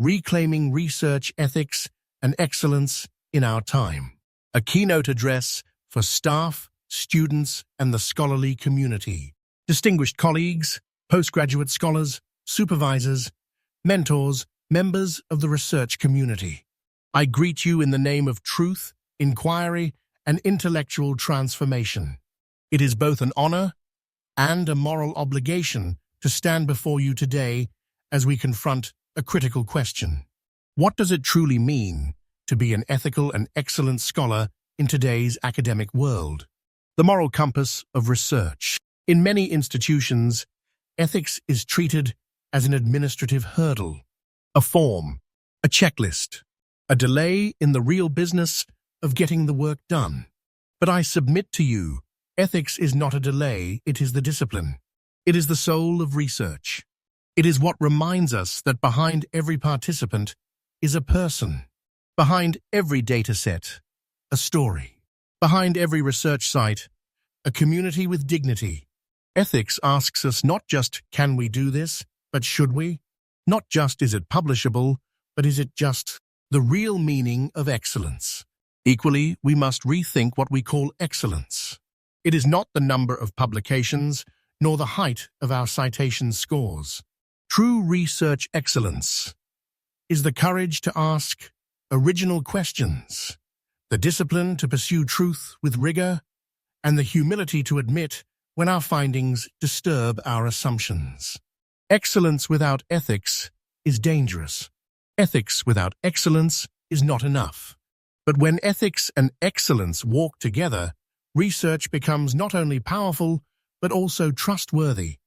Reclaiming Research Ethics and Excellence in Our Time. A keynote address for staff, students, and the scholarly community. Distinguished colleagues, postgraduate scholars, supervisors, mentors, members of the research community. I greet you in the name of truth, inquiry, and intellectual transformation. It is both an honor and a moral obligation to stand before you today as we confront a critical question. What does it truly mean to be an ethical and excellent scholar in today's academic world? The moral compass of research. In many institutions, ethics is treated as an administrative hurdle, a form, a checklist, a delay in the real business of getting the work done. But I submit to you, ethics is not a delay, it is the discipline. It is the soul of research. It is what reminds us that behind every participant is a person. Behind every data set, a story. Behind every research site, a community with dignity. Ethics asks us not just, can we do this, but should we? Not just is it publishable, but is it just the real meaning of excellence? Equally, we must rethink what we call excellence. It is not the number of publications, nor the height of our citation scores. True research excellence is the courage to ask original questions, the discipline to pursue truth with rigor, and the humility to admit when our findings disturb our assumptions. Excellence without ethics is dangerous. Ethics without excellence is not enough. But when ethics and excellence walk together, research becomes not only powerful, but also trustworthy.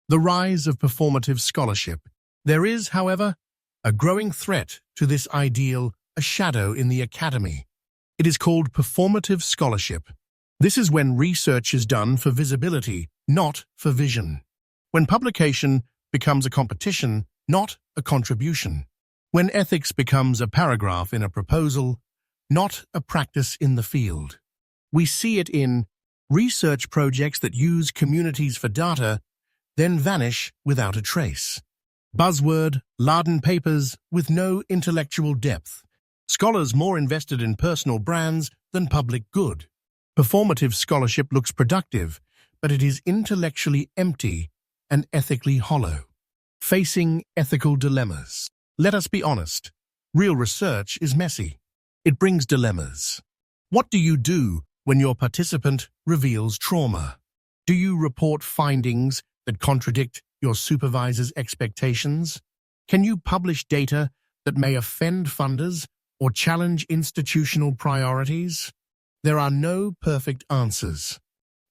The rise of performative scholarship. There is, however, a growing threat to this ideal, a shadow in the academy. It is called performative scholarship. This is when research is done for visibility, not for vision. When publication becomes a competition, not a contribution. When ethics becomes a paragraph in a proposal, not a practice in the field. We see it in research projects that use communities for data, then vanish without a trace. Buzzword-laden papers with no intellectual depth. Scholars more invested in personal brands than public good. Performative scholarship looks productive, but it is intellectually empty and ethically hollow. Facing ethical dilemmas. Let us be honest. Real research is messy. It brings dilemmas. What do you do when your participant reveals trauma? Do you report findings that contradict your supervisor's expectations? Can you publish data that may offend funders or challenge institutional priorities? There are no perfect answers,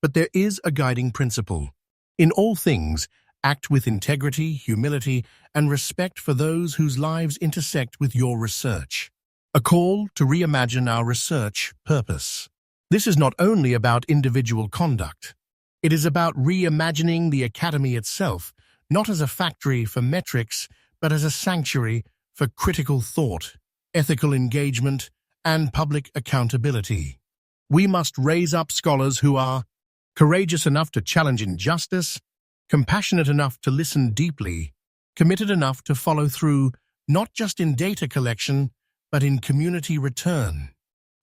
but there is a guiding principle. In all things, act with integrity, humility, and respect for those whose lives intersect with your research. A call to reimagine our research purpose. This is not only about individual conduct. It is about reimagining the academy itself, not as a factory for metrics, but as a sanctuary for critical thought, ethical engagement, and public accountability. We must raise up scholars who are courageous enough to challenge injustice, compassionate enough to listen deeply, committed enough to follow through, not just in data collection, but in community return.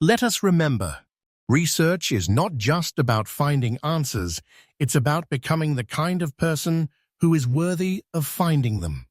Let us remember, research is not just about finding answers, it's about becoming the kind of person who is worthy of finding them.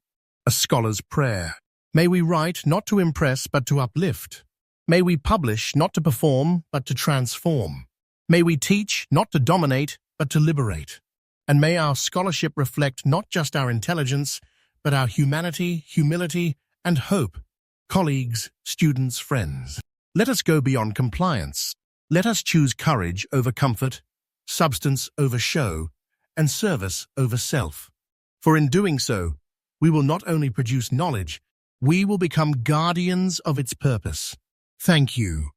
A scholar's prayer. May we write not to impress but to uplift. May we publish not to perform but to transform. May we teach not to dominate but to liberate. And may our scholarship reflect not just our intelligence, but our humanity, humility, and hope. Colleagues, students, friends. Let us go beyond compliance. Let us choose courage over comfort, substance over show, and service over self. For in doing so, we will not only produce knowledge, we will become guardians of its purpose. Thank you.